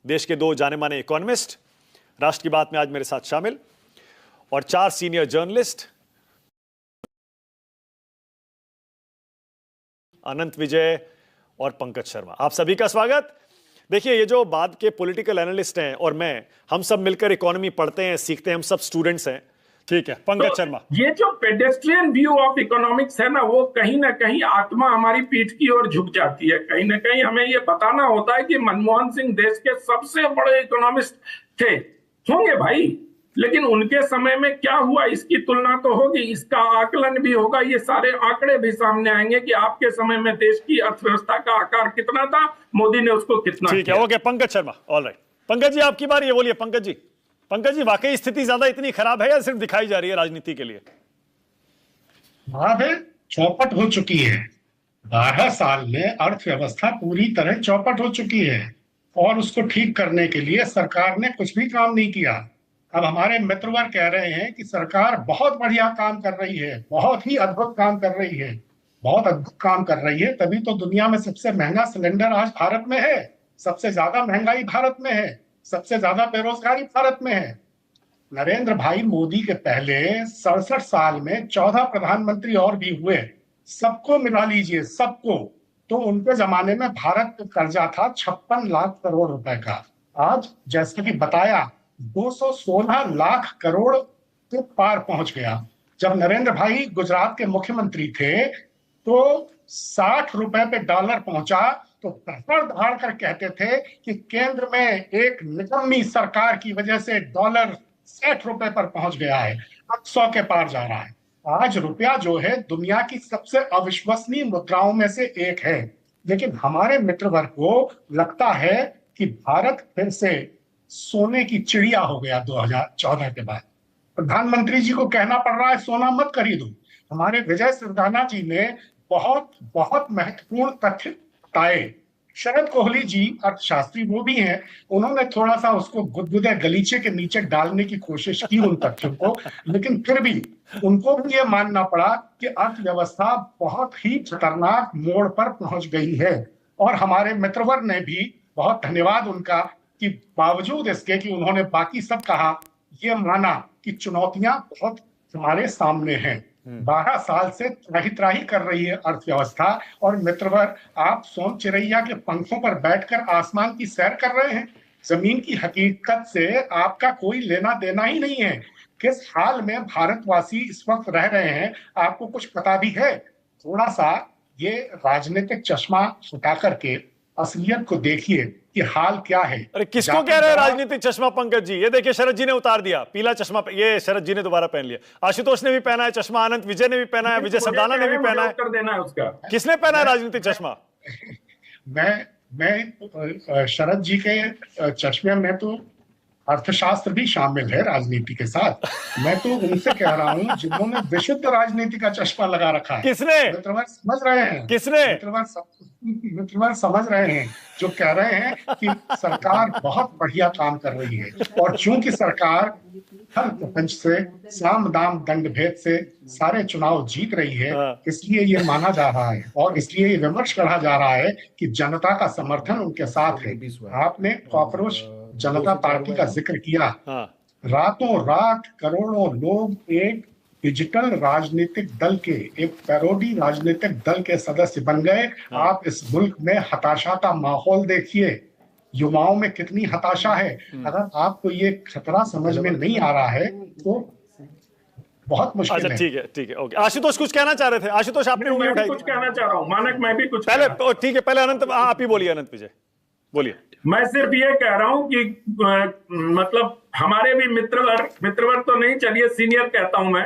देश के 2 जाने माने इकोनॉमिस्ट राष्ट्र की बात में आज मेरे साथ शामिल और 4 सीनियर जर्नलिस्ट अनंत विजय और पंकज शर्मा। आप सभी का स्वागत। देखिए, ये जो बाद के पॉलिटिकल एनालिस्ट हैं और मैं, हम सब मिलकर इकोनॉमी पढ़ते हैं, सीखते हैं, हम सब स्टूडेंट्स हैं। ठीक है, पंकज शर्मा। ये जो पेडेस्ट्रियन व्यू ऑफ इकोनॉमिक्स है ना, वो कहीं ना कहीं आत्मा हमारी पीठ की ओर झुक जाती है। कहीं ना कहीं हमें ये बताना होता है कि मनमोहन सिंह देश के सबसे बड़े इकोनॉमिस्ट थे, होंगे भाई, लेकिन उनके समय में क्या हुआ इसकी तुलना तो होगी, इसका आकलन भी होगा, ये सारे आंकड़े भी सामने आएंगे कि आपके समय में देश की अर्थव्यवस्था का आकार कितना था, मोदी ने उसको कितना ठीक है, ओके पंकज शर्मा, ऑलराइट। पंकज जी, आपकी बारी है, बोलिए पंकज जी, वाकई स्थिति ज्यादा इतनी खराब है या सिर्फ दिखाई जा रही है राजनीति के लिए? चौपट हो चुकी है। 12 साल में अर्थव्यवस्था पूरी तरह चौपट हो चुकी है और उसको ठीक करने के लिए सरकार ने कुछ भी काम नहीं किया। अब हमारे मित्रवर कह रहे हैं कि सरकार बहुत बढ़िया काम कर रही है, बहुत ही अद्भुत काम कर रही है, बहुत अद्भुत काम कर रही है, तभी तो दुनिया में सबसे महंगा सिलेंडर आज भारत में है, सबसे ज्यादा महंगाई भारत में है, सबसे ज्यादा बेरोजगारी भारत में है। नरेंद्र भाई मोदी के पहले 67 साल में 14 प्रधानमंत्री और भी हुए, सबको मिला लीजिए, सबको, तो उनके जमाने में भारत का कर्जा था 56 लाख करोड़ रुपए का। आज जैसे कि बताया 216 लाख करोड़ के पार पहुंच गया। जब नरेंद्र भाई गुजरात के मुख्यमंत्री थे तो 60 रुपए पे डॉलर पहुंचा तो धड़ धाड़ कर कहते थे कि केंद्र में एक निकम्मी सरकार की वजह से डॉलर 60 रुपए पर पहुंच गया है, अब 100 के पार जा रहा है। आज रुपया जो है दुनिया की सबसे अविश्वसनीय मुद्राओं में से एक है, लेकिन हमारे मित्रवर्ग को लगता है कि भारत फिर से सोने की चिड़िया हो गया 2014 के बाद। प्रधानमंत्री जी को कहना पड़ रहा है सोना मत खरीदो। हमारे विजय सिरदाना जी ने बहुत बहुत महत्वपूर्ण तथ्य बताए। शरद कोहली जी अर्थशास्त्री वो भी हैं, उन्होंने थोड़ा सा उसको गुदगुदे गलीचे के नीचे डालने की कोशिश की उन तथ्यों को, लेकिन फिर भी उनको भी ये मानना पड़ा कि अर्थव्यवस्था बहुत ही खतरनाक मोड़ पर पहुंच गई है। और हमारे मित्रवर ने भी, बहुत धन्यवाद उनका, कि बावजूद इसके कि उन्होंने बाकी सब कहा, ये माना कि चुनौतियां बहुत हमारे सामने हैं। 12 साल से त्राही त्राही कर रही है अर्थव्यवस्था, और मित्रवर, आप सोम चिरैया के पंखों पर बैठकर आसमान की सैर कर रहे हैं। जमीन की हकीकत से आपका कोई लेना देना ही नहीं है। किस हाल में भारतवासी इस वक्त रह रहे हैं आपको कुछ पता भी है? थोड़ा सा ये राजनीतिक चश्मा हटा करके असलियत को देखिए कि हाल क्या है। अरे किसको कह रहे हैं राजनीतिक चश्मा पंकज जी? ये देखिए, शरद जी ने उतार दिया पीला चश्मा, ये शरद जी ने दोबारा पहन लिया। आशुतोष ने भी पहना है चश्मा, अनंत विजय ने भी पहना है, विजय सरदाना ने भी पहना है। कर देना है उसका। किसने पहना है राजनीतिक चश्मा? मैं शरद जी के चश्मे में तो अर्थशास्त्र भी शामिल है राजनीति के साथ। मैं तो उनसे कह रहा हूं जिन्होंने विशुद्ध राजनीति का चश्मा लगा रखा है। किसने? मित्रवर समझ रहे हैं? किसने? मित्रवर समझ रहे हैं, जो कह रहे हैं कि सरकार बहुत बढ़िया काम कर रही है, और चूंकि सरकार हर पंच से, साम दाम दंड भेद से सारे चुनाव जीत रही है, इसलिए ये माना जा रहा है और इसलिए ये विमर्श करा जा रहा है कि जनता का समर्थन उनके साथ है। आपने कॉकरोच जनता पार्टी का जिक्र किया। रातों रात करोड़ों लोग एक डिजिटल राजनीतिक दल के, एक पैरोडी राजनीतिक दल के सदस्य बन गए। आप इस मुल्क में हताशा का माहौल देखिए, युवाओं में कितनी हताशा है। अगर आपको ये खतरा समझ में नहीं आ रहा है तो बहुत मुश्किल है। ठीक है, ओके। आशुतोष कुछ कहना चाह रहे थे? आशुतोष, आपने उंगली उठाई। कुछ कहना चाह रहा हूँ मानक, मैं भी कुछ पहले, ठीक है, पहले अनंत, आप ही बोलिए। अनंत विजय बोलिए। मैं सिर्फ ये कह रहा हूं कि मतलब हमारे भी मित्रवर तो नहीं, चलिए सीनियर कहता हूं मैं,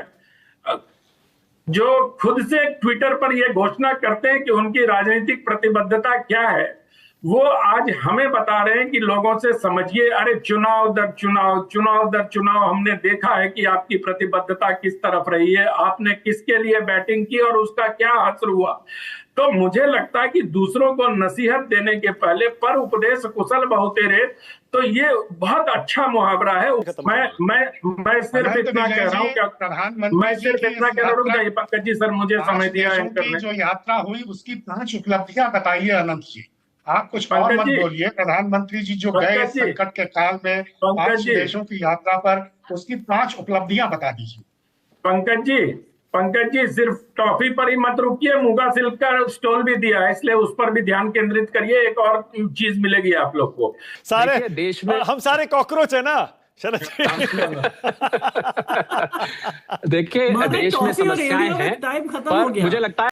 जो खुद से ट्विटर पर ये घोषणा करते हैं कि उनकी राजनीतिक प्रतिबद्धता क्या है, वो आज हमें बता रहे हैं कि लोगों से समझिए, अरे चुनाव दर चुनाव हमने देखा है कि आपकी प्रतिबद्धता किस तरफ रही है, आपने किसके लिए बैटिंग की और उसका क्या असर हुआ। तो मुझे लगता है कि दूसरों को नसीहत देने के पहले पर उपदेश कुशल बहुतेरे, तो ये बहुत अच्छा मुहावरा है। मैं सिर्फ इतना कह रहा हूँ, मैं सिर्फ इतना कह रहा हूँ, पंकज जी सर मुझे समय दिया एंकर ने। जो यात्रा हुई उसकी 5 उपलब्धियां बताइए अनंत जी। आप कुछ और पंकज मत जी, बोलिए। प्रधानमंत्री जी जो गए पंकज जी, संकट के काल में पंकज 5 जी, देशों की यात्रा पर, उसकी 5 उपलब्धियां बता दीजिए। पंकज जी सिर्फ टॉफी पर ही मत रुकिए, मुगा सिल्क का स्टॉल भी दिया है, इसलिए उस पर भी ध्यान केंद्रित करिए, एक और चीज मिलेगी आप लोग को। सारे देखिए, देश में हम सारे कॉकरोच है ना शरद जी। देखिए, मगर देश में टॉफी और समस्याएं एरियो में हैं, टाइम खत्म पर हो गया। मुझे लगता है